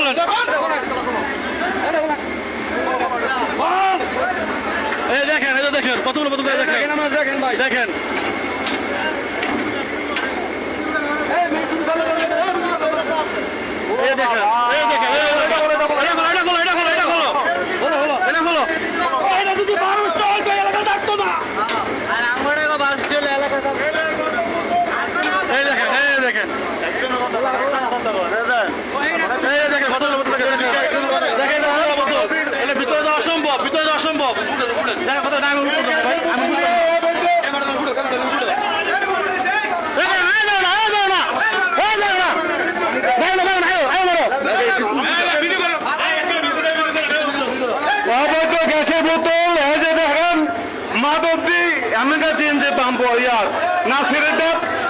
খোলেন। এই দেখেন, এই দেখেন কতগুলো বোতল দেখেন ভাই, দেখেন এই দেখেন, এই দেখেন, এটা খোলো, এটা খোলো, এটা খোলো, এটা খোলো, এটা খোলো। এটা যদি মানুষ চলতো এলাকা থাকতো না। এই দেখেন, এই দেখেন, এই দেখেন কতগুলো বোতল দেখেন, দেখেন কতগুলো বোতল। এটা ভিতরে যাওয়া অসম্ভব, ভিতরে যাওয়া অসম্ভব। দেখেন কত টাইম ভাই, আমি গ্যাসের বোতল এই যে দেখেন মাদব্দি আমি কাছে যে পাম্প ইয়ার না সিগারেট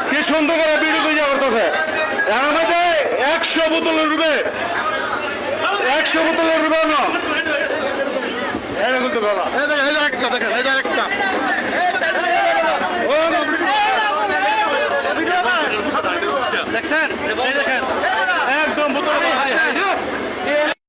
কি সুন্দর করে বিড়ি পূজা করতেছে। আমাদের 100 বোতলের রূপে 100 বোতলের রূপে না এরকম তো বলা। এই দেখেন, এই একটা দেখেন, এই একটা